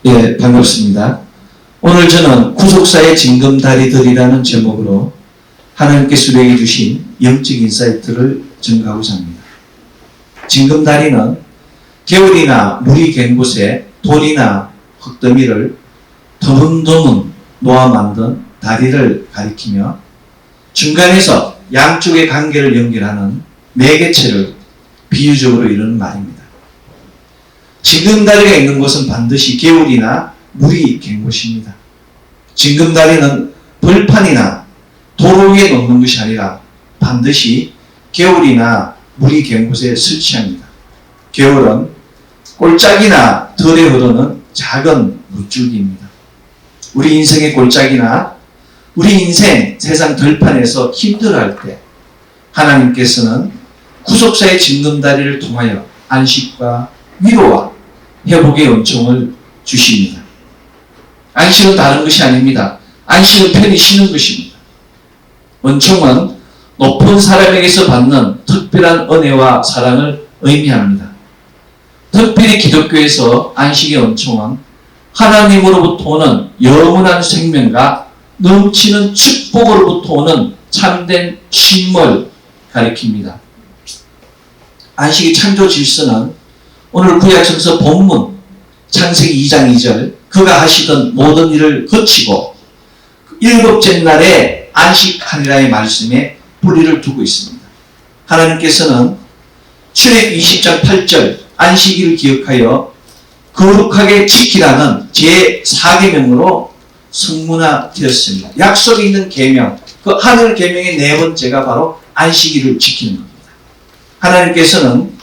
예, 반갑습니다. 오늘 저는 구속사의 징검다리들이라는 제목으로 하나님께서 우리에게 주신 영적 인사이트를 전가하고자 합니다. 징검다리는 개울이나 물이 갠 곳에 돌이나 흙더미를 드문드문 놓아 만든 다리를 가리키며 중간에서 양쪽의 관계를 연결하는 매개체를 비유적으로 이루는 말입니다. 징검다리가 있는 곳은 반드시 개울이나 물이 갠 곳입니다. 징검다리는 벌판이나 도로 위에 놓는 것이 아니라 반드시 개울이나 물이 갠 곳에 설치합니다. 개울은 골짜기나 덜에 흐르는 작은 물줄기입니다. 우리 인생의 골짜기나 우리 인생 세상 들판에서 힘들어할 때 하나님께서는 구속사의 징검다리를 통하여 안식과 위로와 회복의 은총을 주십니다. 안식은 다른 것이 아닙니다. 안식은 편히 쉬는 것입니다. 은총은 높은 사람에게서 받는 특별한 은혜와 사랑을 의미합니다. 특별히 기독교에서 안식의 은총은 하나님으로부터 오는 영원한 생명과 넘치는 축복으로부터 오는 참된 쉼을 가리킵니다. 안식의 창조 질서는 오늘 구약성서 본문 창세기 2장 2절 그가 하시던 모든 일을 거치고 일곱째 날에 안식하리라의 말씀에 분리를 두고 있습니다. 하나님께서는 출애굽 20장 8절 안식일을 기억하여 거룩하게 지키라는 제4계명으로 성문화되었습니다. 약속이 있는 계명, 그 하늘 계명의 네 번째가 바로 안식일을 지키는 겁니다. 하나님께서는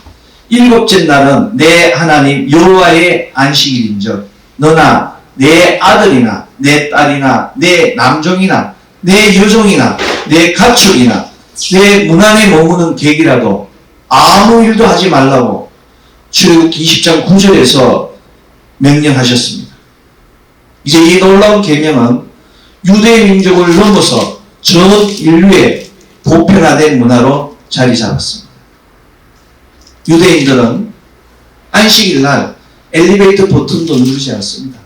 일곱째 날은 내 하나님 여호와의 안식일인즉 너나 내 아들이나 내 딸이나 내 남종이나 내 여종이나 내 가축이나 내 문 안에 머무는 객이라도 아무 일도 하지 말라고 출애굽 20장 9절에서 명령하셨습니다. 이제 이 놀라운 계명은 유대 민족을 넘어서 전 인류의 보편화된 문화로 자리 잡았습니다. 유대인들은 안식일 날 엘리베이터 버튼도 누르지 않습니다.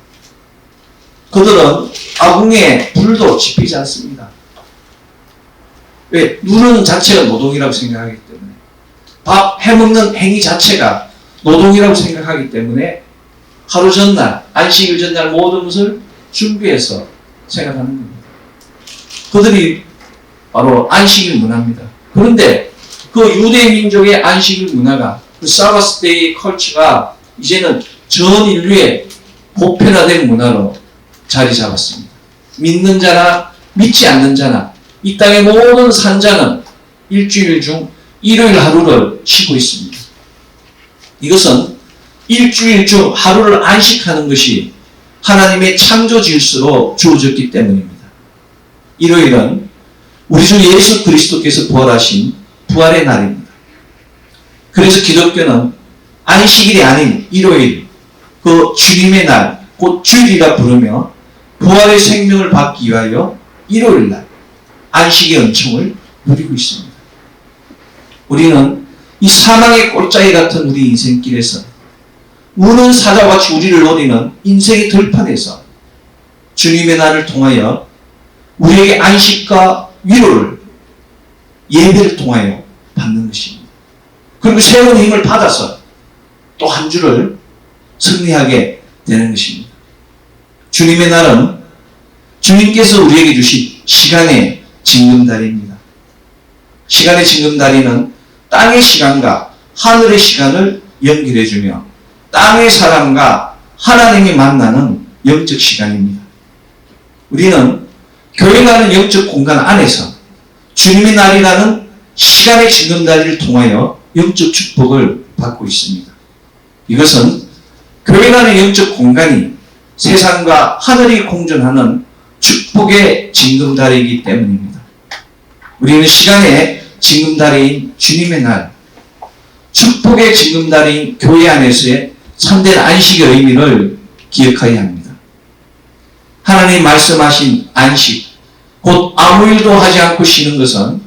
그들은 아궁에 불도 지피지 않습니다. 왜? 누르는 자체가 노동이라고 생각하기 때문에, 밥 해먹는 행위 자체가 노동이라고 생각하기 때문에 하루 전날, 안식일 전날 모든 것을 준비해서 생각하는 겁니다. 그들이 바로 안식일 문화입니다. 그런데 그 유대 민족의 안식일 문화가, 그 사바스 데이 컬처가 이제는 전 인류의 보편화된 문화로 자리 잡았습니다. 믿는 자나 믿지 않는 자나 이 땅의 모든 산자는 일주일 중 일요일 하루를 쉬고 있습니다. 이것은 일주일 중 하루를 안식하는 것이 하나님의 창조 질서로 주어졌기 때문입니다. 일요일은 우리 주 예수 그리스도께서 부활하신 부활의 날입니다. 그래서 기독교는 안식일이 아닌 일요일, 그 주님의 날, 곧 주일이라 부르며 부활의 생명을 받기 위하여 일요일 날 안식의 은총을 누리고 있습니다. 우리는 이 사망의 골짜기 같은 우리 인생길에서 우는 사자같이 우리를 노리는 인생의 들판에서 주님의 날을 통하여 우리에게 안식과 위로를 예배를 통하여 받는 것입니다. 그리고 새로운 힘을 받아서 또 한 주를 승리하게 되는 것입니다. 주님의 날은 주님께서 우리에게 주신 시간의 징검다리입니다. 시간의 징검다리는 땅의 시간과 하늘의 시간을 연결해주며 땅의 사람과 하나님이 만나는 영적 시간입니다. 우리는 교회라는 영적 공간 안에서 주님의 날이라는 시간의 징검다리를 통하여 영적 축복을 받고 있습니다. 이것은 교회라는 영적 공간이 세상과 하늘이 공존하는 축복의 징검다리이기 때문입니다. 우리는 시간의 징검다리인 주님의 날, 축복의 징검다리인 교회 안에서의 참된 안식의 의미를 기억해야 합니다. 하나님 말씀하신 안식, 곧 아무 일도 하지 않고 쉬는 것은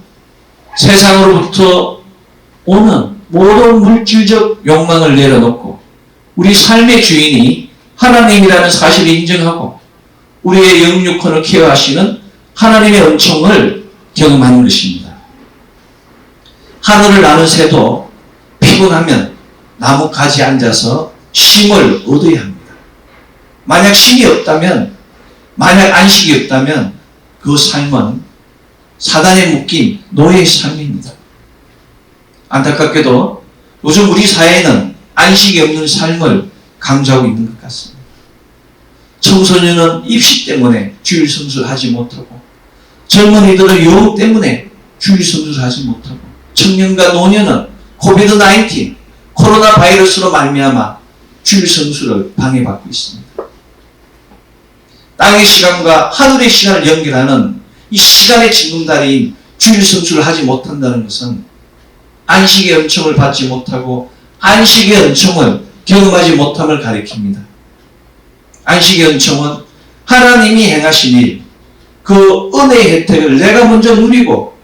세상으로부터 오는 모든 물질적 욕망을 내려놓고 우리 삶의 주인이 하나님이라는 사실을 인정하고 우리의 영육혼을 케어하시는 하나님의 은총을 경험하는 것입니다. 하늘을 나는 새도 피곤하면 나무 가지에 앉아서 쉼을 얻어야 합니다. 만약 쉼이 없다면, 만약 안식이 없다면 그 삶은 사단에 묶인 노예의 삶입니다. 안타깝게도 요즘 우리 사회는 안식이 없는 삶을 강조하고 있는 것 같습니다. 청소년은 입시 때문에 주일 성수를 하지 못하고, 젊은이들은 유혹 때문에 주일 성수를 하지 못하고, 청년과 노년은 코비드-19 코로나 바이러스로 말미암아 주일 성수를 방해받고 있습니다. 땅의 시간과 하늘의 시간을 연결하는 이 시간의 징검다리인 주일 성수를 하지 못한다는 것은 안식의 은총을 받지 못하고 안식의 은총을 경험하지 못함을 가리킵니다. 안식의 은총은 하나님이 행하신 일, 그 은혜의 혜택을 내가 먼저 누리고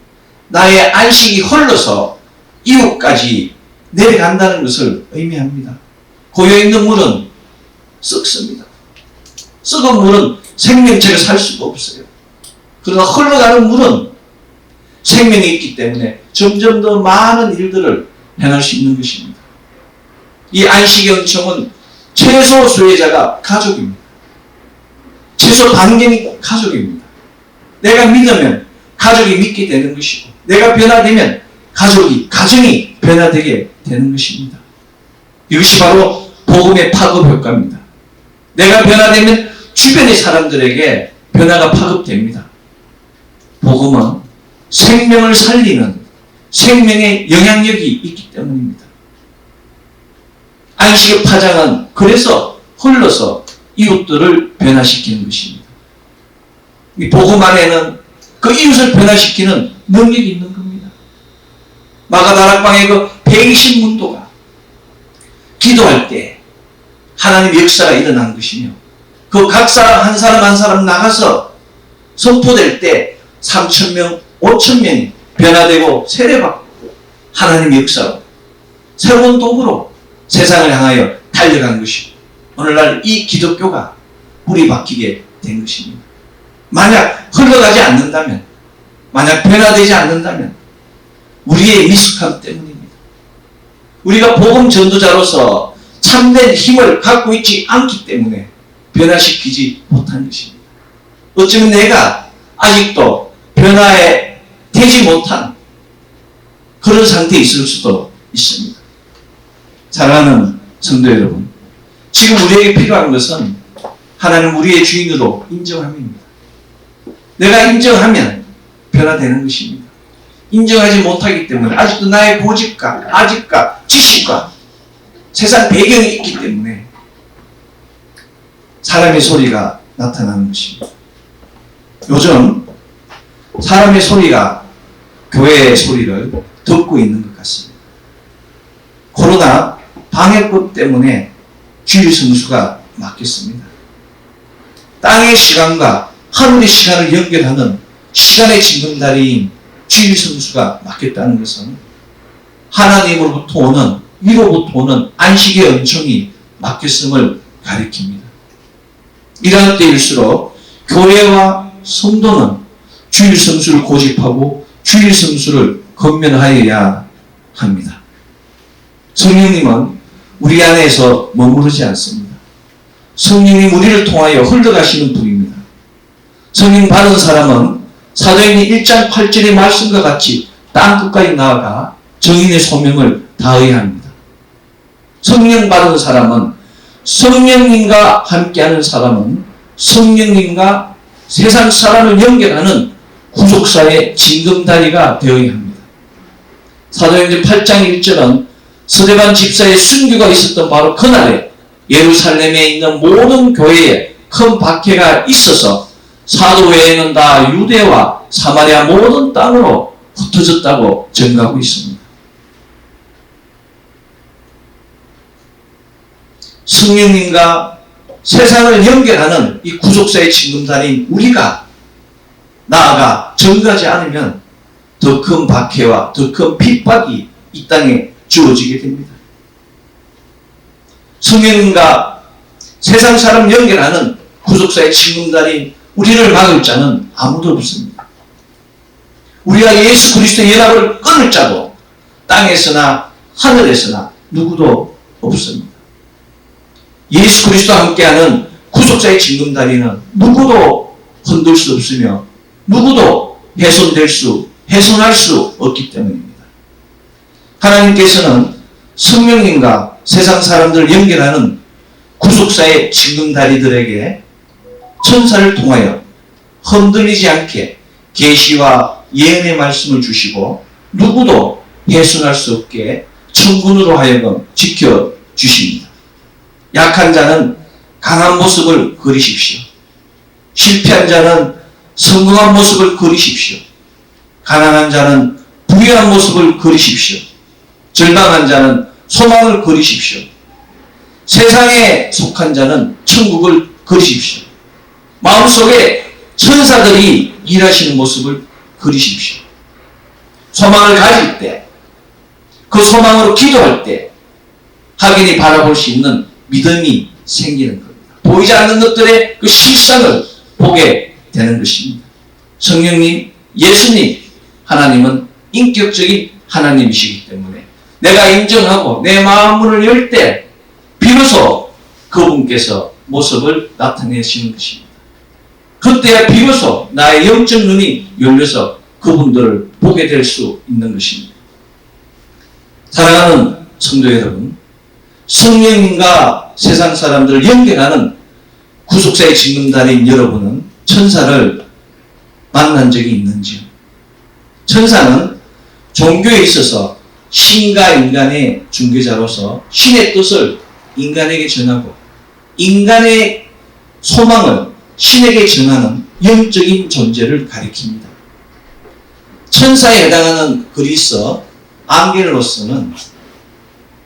나의 안식이 흘러서 이웃까지 내려간다는 것을 의미합니다. 고여있는 물은 썩습니다. 썩은 물은 생명체가 살 수가 없어요. 그러나 흘러가는 물은 생명이 있기 때문에 점점 더 많은 일들을 행할 수 있는 것입니다. 이 안식의 은총은 최소 수혜자가 가족입니다. 최소 반경이 가족입니다. 내가 믿으면 가족이 믿게 되는 것이고, 내가 변화되면 가정이 변화되게 되는 것입니다. 이것이 바로 복음의 파급 효과입니다. 내가 변화되면 주변의 사람들에게 변화가 파급됩니다. 복음은 생명을 살리는 생명의 영향력이 있기 때문입니다. 안식의 파장은 그래서 흘러서 이웃들을 변화시키는 것입니다. 이 복음 안에는 그 이웃을 변화시키는 능력이 있는 겁니다. 마가다락방의 그 120문도가 기도할 때 하나님의 역사가 일어난 것이며, 그 각 사람 한 사람 한 사람 나가서 선포될 때 3,000명, 5,000명이 변화되고 세례받고 하나님의 역사로 새로운 도구로 세상을 향하여 달려간 것이고, 오늘날 이 기독교가 뿌리 박히게 된 것입니다. 만약 흘러가지 않는다면, 만약 변화되지 않는다면 우리의 미숙함 때문입니다. 우리가 복음 전도자로서 참된 힘을 갖고 있지 않기 때문에 변화시키지 못한 것입니다. 어쩌면 내가 아직도 변화에 되지 못한 그런 상태에 있을 수도 있습니다. 사랑하는 성도 여러분, 지금 우리에게 필요한 것은 하나님 우리의 주인으로 인정함입니다. 내가 인정하면 변화되는 것입니다. 인정하지 못하기 때문에 아직도 나의 고집과 아직과 지식과 세상 배경이 있기 때문에 사람의 소리가 나타나는 것입니다. 요즘 사람의 소리가 교회의 소리를 듣고 있는 것 같습니다. 코로나 방역법 때문에 주일 성수가 막혔습니다. 땅의 시간과 하늘의 시간을 연결하는 시간의 징검다리인 주일 성수가 막혔다는 것은 하나님으로부터 오는, 위로부터 오는 안식의 은총이 막혔음을 가리킵니다. 이러한 때일수록 교회와 성도는 주일 성수를 고집하고 주일 성수를 건면하여야 합니다. 성령님은 우리 안에서 머무르지 않습니다. 성령님 우리를 통하여 흘러가시는 분입니다. 성령 받은 사람은 사도행전 1장 8절의 말씀과 같이 땅끝까지 나아가 정인의 소명을 다해야 합니다. 성령 받은 사람은, 성령님과 함께하는 사람은 성령님과 세상 사람을 연결하는 구속사의 징검다리가 되어야 합니다. 사도행전 8장 1절은 스데반 집사의 순교가 있었던 바로 그날에 예루살렘에 있는 모든 교회에 큰 박해가 있어서 사도 외에는 다 유대와 사마리아 모든 땅으로 흩어졌다고 증거하고 있습니다. 성령님과 세상을 연결하는 이 구속사의 징검다리인 우리가 나아가 증거하지 않으면 더 큰 박해와 더 큰 핍박이 이 땅에 주어지게 됩니다. 성령님과 세상 사람 연결하는 구속사의 징검다리 우리를 막을 자는 아무도 없습니다. 우리가 예수 그리스도의 연합을 끊을 자도 땅에서나 하늘에서나 누구도 없습니다. 예수 그리스도와 함께하는 구속사의 징검다리는 누구도 흔들 수 없으며 누구도 훼손할 수 없기 때문입니다. 하나님께서는 성령님과 세상 사람들을 연결하는 구속사의 징검다리들에게 천사를 통하여 흔들리지 않게 계시와 예언의 말씀을 주시고 누구도 훼손할 수 없게 천군으로 하여금 지켜주십니다. 약한 자는 강한 모습을 그리십시오. 실패한 자는 성공한 모습을 그리십시오. 가난한 자는 부유한 모습을 그리십시오. 절망한 자는 소망을 그리십시오. 세상에 속한 자는 천국을 그리십시오. 마음속에 천사들이 일하시는 모습을 그리십시오. 소망을 가질 때, 그 소망으로 기도할 때 확인이 바라볼 수 있는 믿음이 생기는 겁니다. 보이지 않는 것들의 그 실상을 보게 되는 것입니다. 성령님, 예수님, 하나님은 인격적인 하나님이시기 때문에 내가 인정하고 내 마음문을 열 때 비로소 그분께서 모습을 나타내시는 것입니다. 그때야 비로소 나의 영적 눈이 열려서 그분들을 보게 될 수 있는 것입니다. 사랑하는 성도 여러분, 성령님과 세상 사람들을 연결하는 구속사의 징검다리인 여러분은 천사를 만난 적이 있는지요? 천사는 종교에 있어서 신과 인간의 중개자로서 신의 뜻을 인간에게 전하고 인간의 소망을 신에게 전하는 영적인 존재를 가리킵니다. 천사에 해당하는 그리스어 앙겔로스는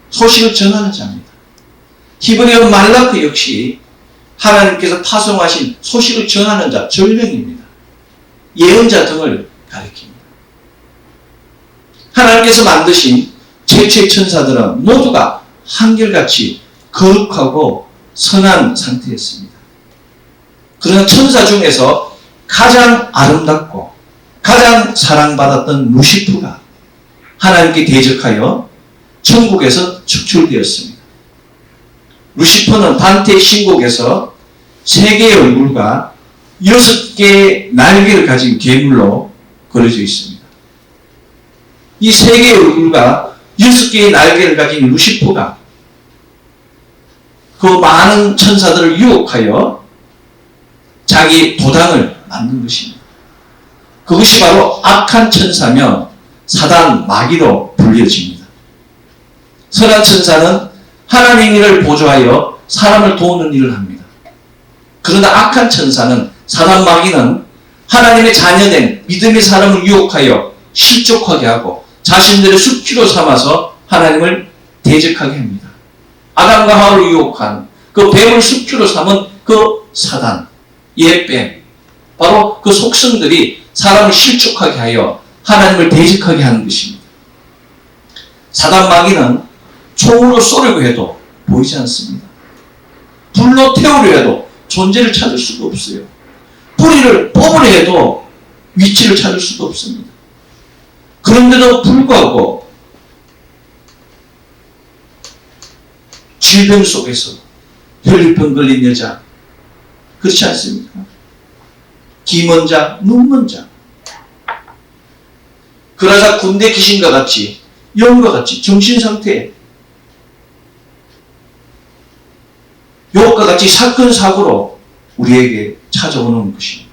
소식을 전하는 자입니다. 히브리어 말라크 역시 하나님께서 파송하신 소식을 전하는 자, 전령입니다. 예언자 등을 가리킵니다. 하나님께서 만드신 최초의 천사들은 모두가 한결같이 거룩하고 선한 상태였습니다. 그러나 천사 중에서 가장 아름답고 가장 사랑받았던 루시프가 하나님께 대적하여 천국에서 축출되었습니다. 루시퍼는 단테의 신곡에서 3개의 얼굴과 6개의 날개를 가진 괴물로 그려져 있습니다. 이 3개의 얼굴과 6개의 날개를 가진 루시퍼가 그 많은 천사들을 유혹하여 자기 도당을 만든 것입니다. 그것이 바로 악한 천사며 사단 마귀로 불려집니다. 선한 천사는 하나님의 일을 보조하여 사람을 도우는 일을 합니다. 그러나 악한 천사는 사단 마귀는 하나님의 자녀된 믿음의 사람을 유혹하여 실족하게 하고 자신들의 숙주로 삼아서 하나님을 대적하게 합니다. 아담과 하와를 유혹한 그 뱀을 숙주로 삼은 그 사단, 예뱀, 바로 그 속성들이 사람을 실족하게 하여 하나님을 대적하게 하는 것입니다. 사단 마귀는 총으로 쏘려고 해도 보이지 않습니다. 불로 태우려 해도 존재를 찾을 수가 없어요. 뿌리를 뽑으려 해도 위치를 찾을 수가 없습니다. 그런데도 불구하고 질병 속에서 혈류병 걸린 여자, 그렇지 않습니까? 기먼 자, 눈먼 자, 그러자 군대 귀신과 같이 영과 같이 정신상태에 요것과 같이 사건 사고로 우리에게 찾아오는 것입니다.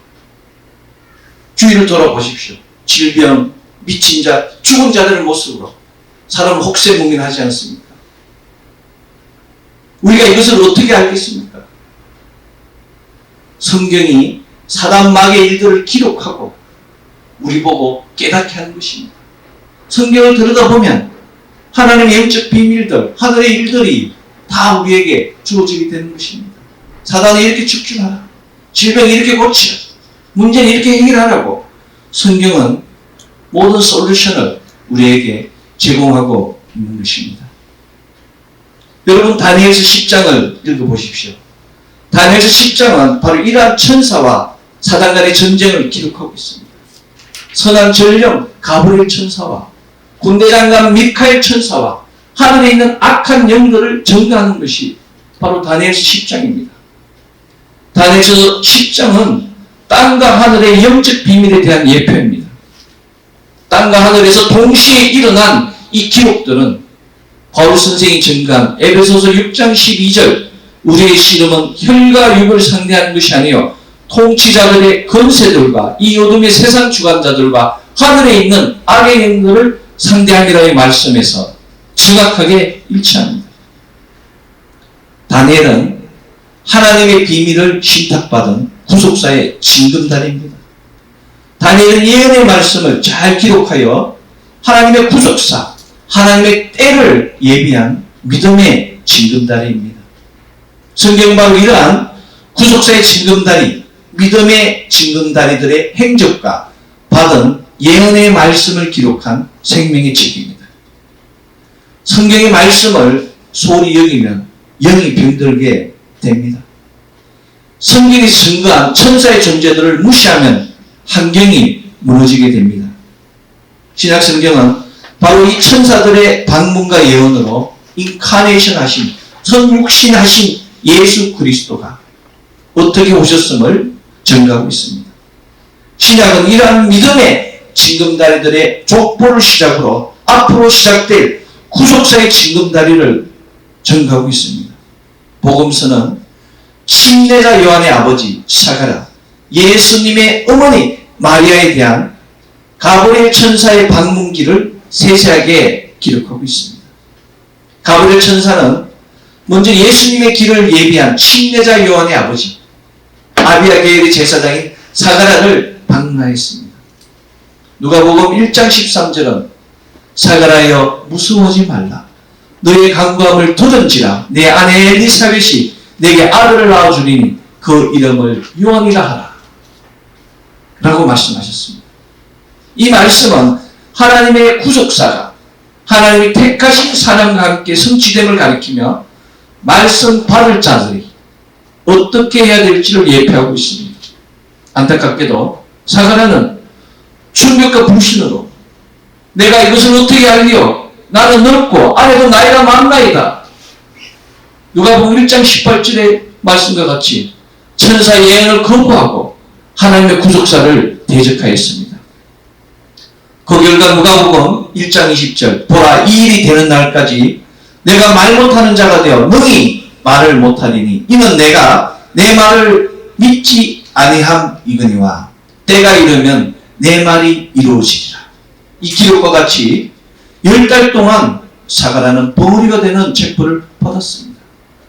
주위를 돌아보십시오. 질병, 미친 자, 죽은 자들의 모습으로 사람을 혹세무민하지 않습니까? 우리가 이것을 어떻게 알겠습니까? 성경이 사단 마귀의 일들을 기록하고 우리 보고 깨닫게 하는 것입니다. 성경을 들여다보면 하나님의 영적 비밀들, 하늘의 일들이 다 우리에게 주어지게 되는 것입니다. 사단이 이렇게 축출하라, 질병이 이렇게 고치라, 문제는 이렇게 해결하라고 성경은 모든 솔루션을 우리에게 제공하고 있는 것입니다. 여러분 다니엘서 10장을 읽어보십시오. 다니엘서 10장은 바로 이러한 천사와 사단 간의 전쟁을 기록하고 있습니다. 선한 전령 가브리엘 천사와 군대 장관 미카엘 천사와 하늘에 있는 악한 영들을 정리하는 것이 바로 다니엘서 10장입니다. 다니엘서 10장은 땅과 하늘의 영적 비밀에 대한 예표입니다. 땅과 하늘에서 동시에 일어난 이 기록들은 바울 선생이 증가한 에베소서 6장 12절 우리의 씨름은 혈과 육을 상대하는 것이 아니요 통치자들의 권세들과 이 어둠의 세상 주관자들과 하늘에 있는 악의 영들을 상대함이라의 말씀에서 정확하게 일치합니다. 다니엘은 하나님의 비밀을 신탁받은 구속사의 징검다리입니다. 다니엘은 예언의 말씀을 잘 기록하여 하나님의 구속사, 하나님의 때를 예비한 믿음의 징검다리입니다. 성경 바로 이러한 구속사의 징검다리, 믿음의 징검다리들의 행적과 받은 예언의 말씀을 기록한 생명의 책입니다. 성경의 말씀을 소홀히 여기면 영이 병들게 됩니다. 성경이 증거한 천사의 존재들을 무시하면 환경이 무너지게 됩니다. 신약 성경은 바로 이 천사들의 방문과 예언으로 인카네이션 하신, 선육신하신 예수 그리스도가 어떻게 오셨음을 증거하고 있습니다. 신약은 이러한 믿음의 징검다리들의 족보를 시작으로 앞으로 시작될 구속사의 징검다리를 증거하고 있습니다. 복음서는 침례자 요한의 아버지 사가랴, 예수님의 어머니 마리아에 대한 가브리엘 천사의 방문기를 세세하게 기록하고 있습니다. 가브리엘 천사는 먼저 예수님의 길을 예비한 침례자 요한의 아버지 아비야 계열의 제사장인 사가랴를 방문하였습니다. 누가복음 1장 13절은 사가랴여 무서워하지 말라. 너의 간구함을 두든지라. 내 아내 엘리사벳이 내게 아들을 낳아주리니 그 이름을 요한이라 하라. 라고 말씀하셨습니다. 이 말씀은 하나님의 구속사가 하나님이 택하신 사람과 함께 성취됨을 가리키며 말씀 받을 자들이 어떻게 해야 될지를 예표하고 있습니다. 안타깝게도 사가랴는 충격과 불신으로 내가 이것을 어떻게 알리요? 나는 늙고 아내도 나이가 많나이다. 누가복음 1장 18절의 말씀과 같이 천사의 예언을 거부하고 하나님의 구속사를 대적하였습니다. 그 결과 누가복음 1장 20절 보라 이 일이 되는 날까지 내가 말 못하는 자가 되어 능히 말을 못하리니 이는 내가 내 말을 믿지 아니함이거니와 때가 이르면 내 말이 이루어지리라. 이 기록과 같이 10달 동안 사가랴는 벙어리가 되는 책벌을 받았습니다.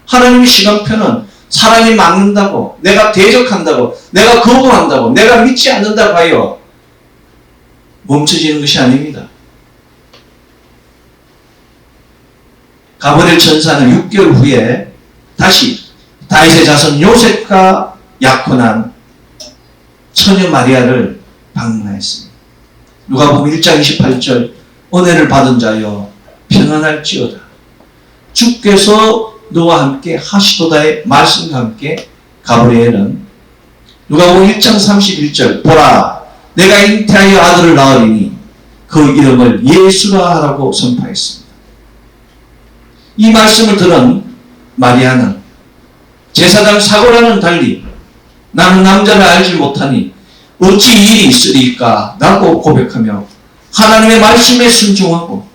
하나님의 시간표는 사람이 막는다고, 내가 대적한다고, 내가 거부한다고, 내가 믿지 않는다고 하여 멈춰지는 것이 아닙니다. 가브리엘 천사는 6개월 후에 다시 다윗의 자손 요셉과 약혼한 처녀 마리아를 방문하였습니다. 누가복음 1장 28절 은혜를 받은 자여 평안할지어다. 주께서 너와 함께 하시도다의 말씀과 함께 가브리엘은 누가복음 1장 31절 보라 내가 잉태하여 아들을 낳으리니 그 이름을 예수라 하라고 선포했습니다. 이 말씀을 들은 마리아는 제사장 사고라는 달리 나는 남자를 알지 못하니 어찌 이 일이 있으리까 라고 고백하며 하나님의 말씀에 순종하고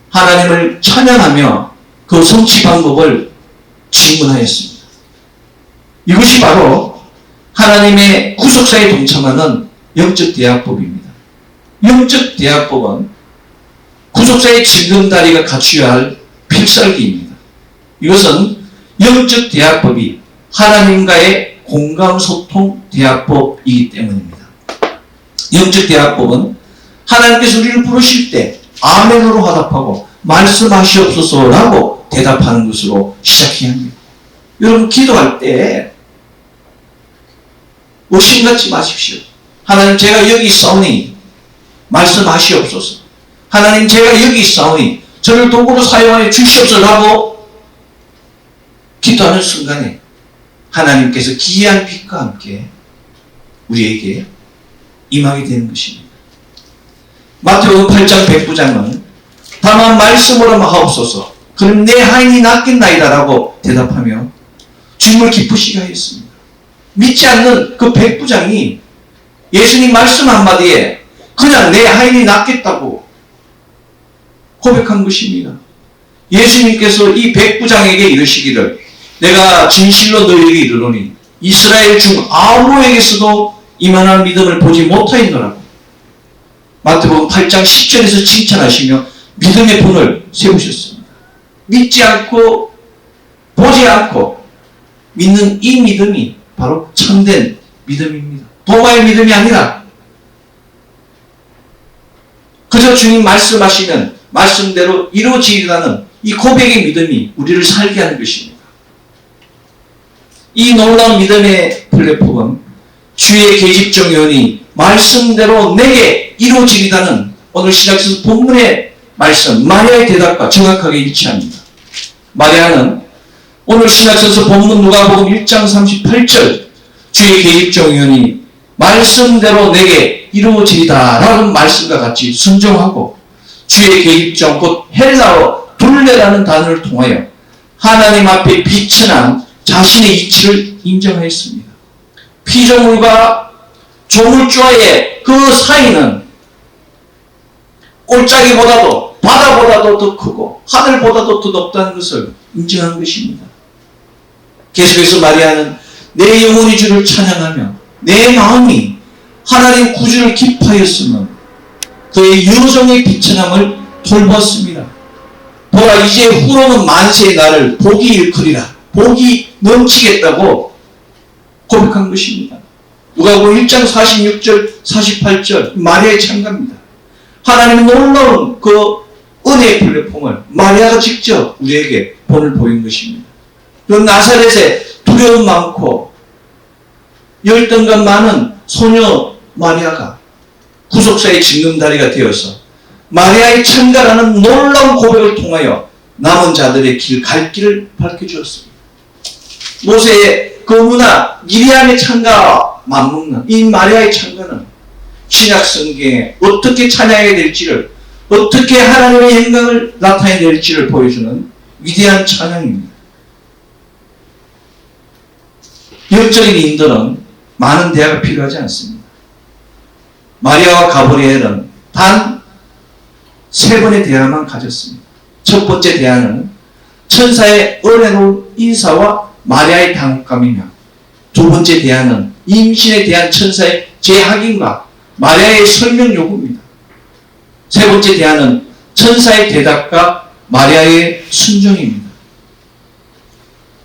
하나님을 찬양하며 그 성취 방법을 질문하였습니다. 이것이 바로 하나님의 구속사에 동참하는 영적 대화법입니다. 영적 대화법은 구속사의 징검다리가 갖추어야 할 필살기입니다. 이것은 영적 대화법이 하나님과의 공감, 소통, 대화법이기 때문입니다. 영적 대화법은 하나님께서 우리를 부르실 때 아멘으로 화답하고 말씀하시옵소서라고 대답하는 것으로 시작해야 합니다. 여러분 기도할 때 의심 갖지 마십시오. 하나님 제가 여기 있사오니 말씀하시옵소서. 하나님 제가 여기 있사오니 저를 도구로 사용하여 주시옵소서라고 기도하는 순간에 하나님께서 기이한 빛과 함께 우리에게 임하게 되는 것입니다. 마태복음 8장 109장은 다만 말씀으로만 하옵소서 그럼 내 하인이 낫겠나이다 라고 대답하며 주님을 기쁘시게 하였습니다. 믿지 않는 그 백부장이 예수님 말씀 한마디에 그냥 내 하인이 낫겠다고 고백한 것입니다. 예수님께서 이 백부장에게 이르시기를 내가 진실로 너희에게 이르노니 이스라엘 중 아무에게서도 이만한 믿음을 보지 못하였노라고 마태복음 8장 10절에서 칭찬하시며 믿음의 분을 세우셨습니다. 믿지 않고 보지 않고 믿는 이 믿음이 바로 참된 믿음입니다. 도마의 믿음이 아니라 그저 주님 말씀하시면 말씀대로 이루어지리라는 이 고백의 믿음이 우리를 살게 하는 것입니다. 이 놀라운 믿음의 플랫폼은 주의 계집종이오니 말씀대로 내게 이루어지리다는 오늘 시작에서 본문의 말씀 마리아의 대답과 정확하게 일치합니다. 마리아는 오늘 신약서에서 본문 누가복음 1장 38절 주의 계집종이오니 말씀대로 내게 이루어지리다 라는 말씀과 같이 순종하고 주의 계집종 곧 헬라어 둘레라는 단어를 통하여 하나님 앞에 비천한 자신의 이치를 인정하였습니다. 피조물과 조물주와의 그 사이는 올짜기보다도 바다보다도 더 크고 하늘보다도 더 높다는 것을 인정한 것입니다. 계속해서 마리아는 내 영혼이 주를 찬양하며 내 마음이 하나님 구주를 기뻐하였으면 그의 여종의 비천함을 돌보았습니다. 보라 이제 후로는 만세의 나를 복이 일컬이라 복이 넘치겠다고 고백한 것입니다. 누가복음 1장 46절 48절 마리아의 찬가입니다. 하나님은 놀라운 그 은혜의 플랫폼을 마리아가 직접 우리에게 본을 보인 것입니다. 그 나사렛에 두려움 많고 열등감 많은 소녀 마리아가 구속사의 징검다리가 되어서 마리아의 찬가라는 놀라운 고백을 통하여 남은 자들의 갈 길을 밝혀주었습니다. 모세의 그 문화 미리암의 찬가와 맞먹는 이 마리아의 찬가는 신약 성경에 어떻게 찬양해야 될지를 어떻게 하나님의 영광을 나타내야 될지를 보여주는 위대한 찬양입니다. 영적인 인도는 많은 대화가 필요하지 않습니다. 마리아와 가브리엘은 단 3번의 대화만 가졌습니다. 첫 번째 대화는 천사의 은혜로운 인사와 마리아의 당혹감이며 두 번째 대화는 임신에 대한 천사의 재확인과 마리아의 설명 요구입니다. 세 번째 대화는 천사의 대답과 마리아의 순종입니다.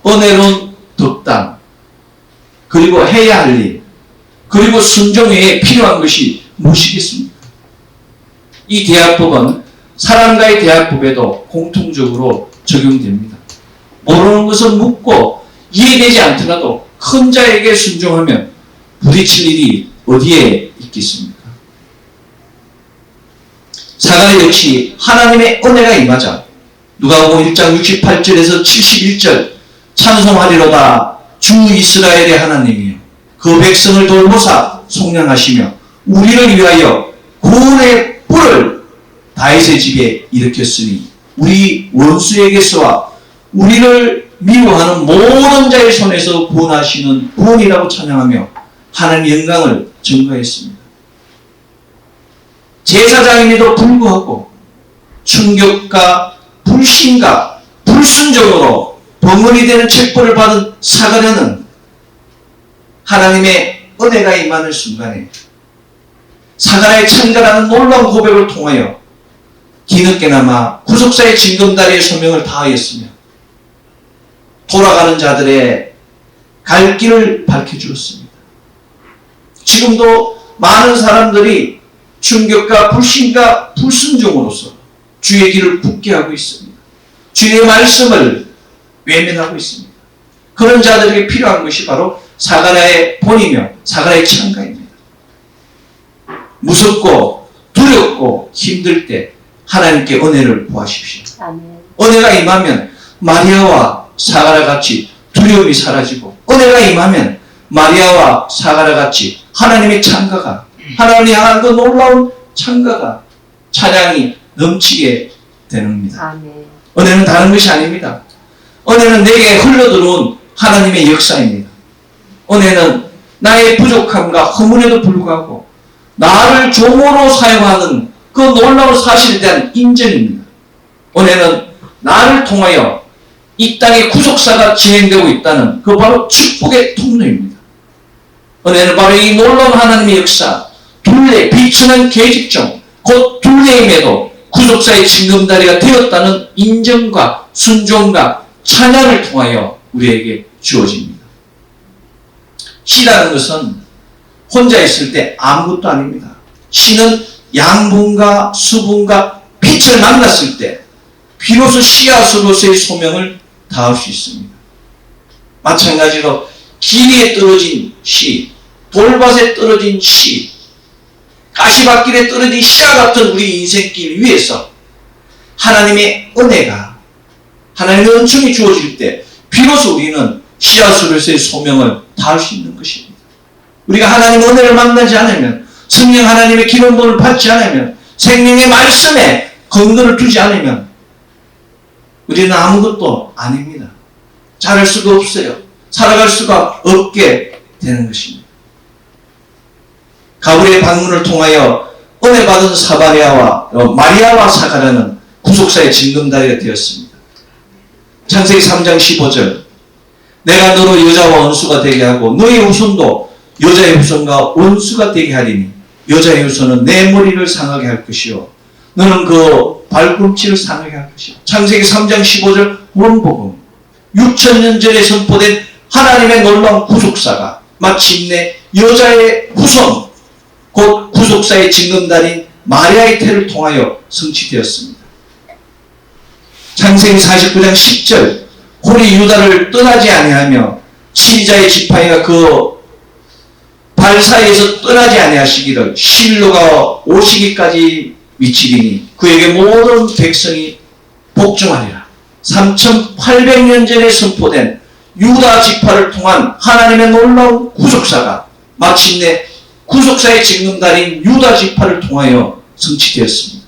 은혜로운 덕담, 그리고 해야 할 일, 그리고 순종 외에 필요한 것이 무엇이겠습니까? 이 대화법은 사람과의 대화법에도 공통적으로 적용됩니다. 모르는 것을 묻고 이해되지 않더라도 큰 자에게 순종하면 부딪힐 일이 어디에 있겠습니까? 사가랴 역시 하나님의 은혜가 임하자 누가복음 1장 68절에서 71절 찬송하리로다 주 이스라엘의 하나님이여 그 백성을 돌보사 속량하시며 우리를 위하여 구원의 뿔을 다윗의 집에 일으켰으니 우리 원수에게서와 우리를 미워하는 모든 자의 손에서 구원하시는 구원이라고 찬양하며 하나님의 영광을 증거했습니다. 제사장임에도 불구하고 충격과 불신과 불순종으로 벙어리 되는 책벌을 받은 사가랴는 하나님의 은혜가 임하는 순간에 사가랴의 찬가라는 놀라운 고백을 통하여 뒤늦게나마 구속사의 징검다리의 소명을 다하였으며 돌아가는 자들의 갈 길을 밝혀주었습니다. 지금도 많은 사람들이 충격과 불신과 불순종으로서 주의 길을 굳게 하고 있습니다. 주의 말씀을 외면하고 있습니다. 그런 자들에게 필요한 것이 바로 사가랴의 본이며 사가랴의 찬가입니다. 무섭고 두렵고 힘들 때 하나님께 은혜를 구하십시오. 아멘. 은혜가 임하면 마리아와 사가랴 같이 두려움이 사라지고 은혜가 임하면 마리아와 사가랴 같이 하나님의 창가가, 하나님을 향한 그 놀라운 창가가, 찬양이 넘치게 되는입니다. 은혜는 다른 것이 아닙니다. 은혜는 내게 흘러들어온 하나님의 역사입니다. 은혜는 나의 부족함과 허물에도 불구하고 나를 종으로 사용하는 그 놀라운 사실에 대한 인정입니다. 은혜는 나를 통하여 이 땅의 구속사가 진행되고 있다는 그 바로 축복의 통로입니다. 은혜는 바로 이 놀라운 하나님의 역사, 둘레, 비천한 계집종, 곧 둘레임에도 구속사의 징검다리가 되었다는 인정과 순종과 찬양을 통하여 우리에게 주어집니다. 씨라는 것은 혼자 있을 때 아무것도 아닙니다. 씨는 양분과 수분과 빛을 만났을 때 비로소 씨앗으로서의 소명을 다할 수 있습니다. 마찬가지로 길이에 떨어진 씨, 돌밭에 떨어진 씨, 가시밭길에 떨어진 씨와 같은 우리 인생길 위에서 하나님의 은혜가, 하나님의 은총이 주어질 때 비로소 우리는 씨앗으로서의 소명을 다할 수 있는 것입니다. 우리가 하나님의 은혜를 만나지 않으면, 성령 하나님의 기름부음을 받지 않으면, 생명의 말씀에 근거를 두지 않으면 우리는 아무것도 아닙니다. 자랄 수가 없어요. 살아갈 수가 없게 되는 것입니다. 가브리엘 방문을 통하여 은혜 받은 마리아와 사가랴는 구속사의 징검다리가 되었습니다. 창세기 3장 15절, 내가 너로 여자와 원수가 되게 하고 너의 후손도 여자의 후손과 원수가 되게 하리니 여자의 후손은 내 머리를 상하게 할 것이요 너는 그 발꿈치를 상하게 할 것이요. 창세기 3장 15절 원복음, 6,000년 전에 선포된 하나님의 놀라운 구속사가 마침내 여자의 후손, 곧 구속사의 징검다리인 마리아의 태를 통하여 성취되었습니다. 창세기 49장 10절, 홀이 유다를 떠나지 아니하며 치리자의 지팡이가 그 발 사이에서 떠나지 아니하시기를 실로가 오시기까지 미치리니 그에게 모든 백성이 복종하리라. 3800년 전에 선포된 유다 지파를 통한 하나님의 놀라운 구속사가 마침내 구속사의 징검다리인 유다 지파를 통하여 성취되었습니다.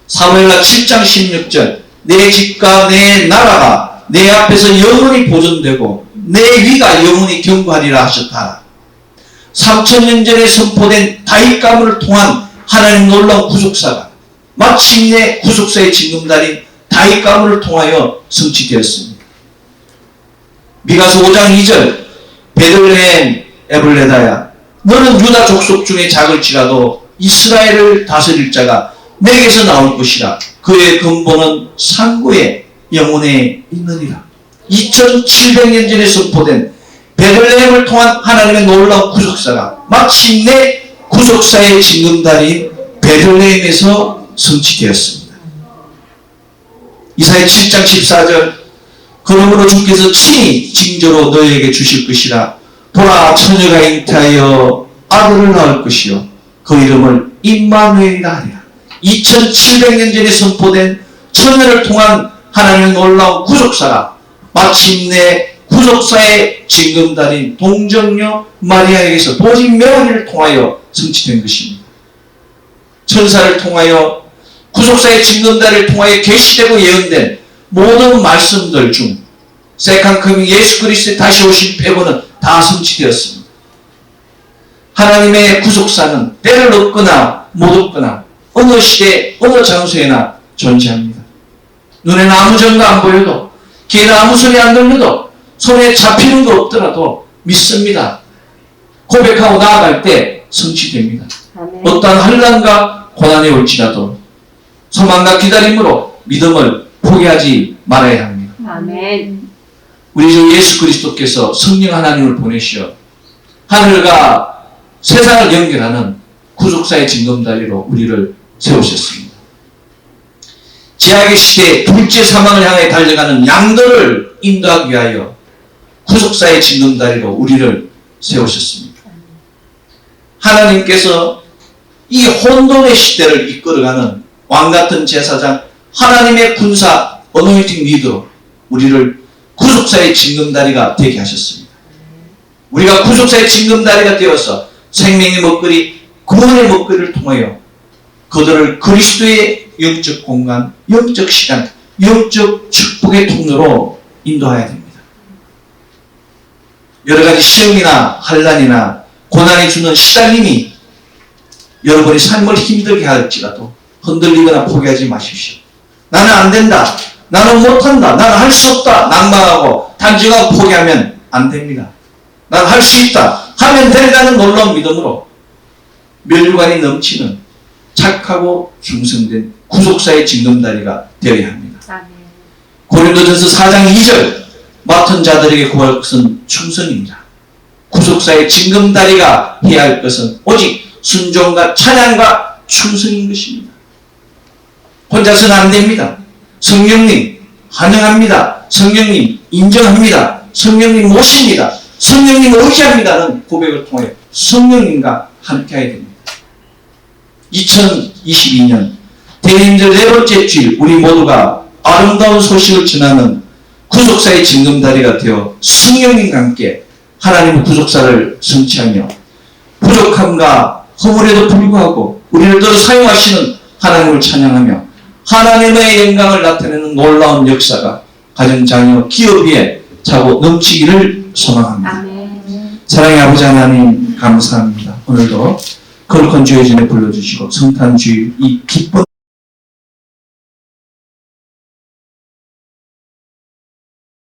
사무엘하 7장 16절, 내 집과 내 나라가 내 앞에서 영원히 보존되고 내 위가 영원히 견고하리라 하셨다. 3000년 전에 선포된 다윗 가문을 통한 하나님 놀라운 구속사가 마침내 구속사의 징검다리인 다윗 가문을 통하여 성취되었습니다. 미가서 5장 2절, 베들레헴 에블레다야, 너는 유다 족속 중에 작을지라도 이스라엘을 다스릴 자가 내게서 나올 것이라. 그의 근본은 상고에 영혼에 있느니라. 2700년 전에 선포된 베들레헴을 통한 하나님의 놀라운 구속사가 마침내 구속사의 징검다리인 베들레헴에서 성취되었습니다. 이사야 7장 14절, 그러므로 주께서 친히 징조로 너희에게 주실 것이라. 보라, 처녀가 잉태하여 아들을 낳을 것이요 그 이름을 임마누엘이라 하리라. 2700년 전에 선포된 처녀를 통한 하나님의 놀라운 구속사가 마침내 구속사의 징검다리인 동정녀 마리아에게서 보직 메아리를 통하여 성취된 것입니다. 천사를 통하여 구속사의 징검다리를 통하여 계시되고 예언된 모든 말씀들 중 세컨 커밍 예수 그리스도의 다시 오신 패거는 다 성취되었습니다. 하나님의 구속사는 때를 얻거나 못 얻거나 어느 시대 어느 장소에나 존재합니다. 눈에는 아무 증거 안 보여도 귀에는 아무 소리 안 들려도 손에 잡히는 거 없더라도 믿습니다. 고백하고 나아갈 때 성취됩니다. 아멘. 어떠한 환난과 고난이 올지라도 소망과 기다림으로 믿음을 포기하지 말아야 합니다. 아멘. 우리 주 예수 그리스도께서 성령 하나님을 보내시어 하늘과 세상을 연결하는 구속사의 징검다리로 우리를 세우셨습니다. 제약의 시대에 둘째 사망을 향해 달려가는 양들을 인도하기 위하여 구속사의 징검다리로 우리를 세우셨습니다. 하나님께서 이 혼돈의 시대를 이끌어가는 왕같은 제사장, 하나님의 군사 어노인팅 리더로 우리를 구속사의 징검다리가 되게 하셨습니다. 우리가 구속사의 징검다리가 되어서 생명의 먹거리, 구원의 먹거리를 통하여 그들을 그리스도의 영적 공간, 영적 시간, 영적 축복의 통로로 인도해야 됩니다. 여러 가지 시험이나 환난이나 고난이 주는 시달림이 여러분의 삶을 힘들게 할지라도 흔들리거나 포기하지 마십시오. 나는 안 된다. 나는 못한다. 나는 할 수 없다. 낙망하고 단정하고 포기하면 안 됩니다. 나는 할 수 있다. 하면 된다는 놀라운 믿음으로 면류관이 넘치는 착하고 충성된 구속사의 징검다리가 되어야 합니다. 고린도전서 4장 2절 맡은 자들에게 구할 것은 충성입니다. 구속사의 징검다리가 해야 할 것은 오직 순종과 찬양과 충성인 것입니다. 혼자서는 안 됩니다. 성령님 환영합니다. 성령님 인정합니다. 성령님 모십니다. 성령님 의지합니다는 고백을 통해 성령님과 함께해야 됩니다. 2022년 대림절 4번째 주일 우리 모두가 아름다운 소식을 전하는 구속사의 징검다리가 되어 성령님과 함께 하나님의 구속사를 성취하며 부족함과 허물에도 불구하고 우리를 더 사용하시는 하나님을 찬양하며 하나님의 영광을 나타내는 놀라운 역사가 가정, 자녀, 기업 위에 차고 넘치기를 소망합니다. 아멘. 사랑의 아버지 하나님 감사합니다. 오늘도 거룩한 주의 전에 불러주시고 성탄주일 이 기쁜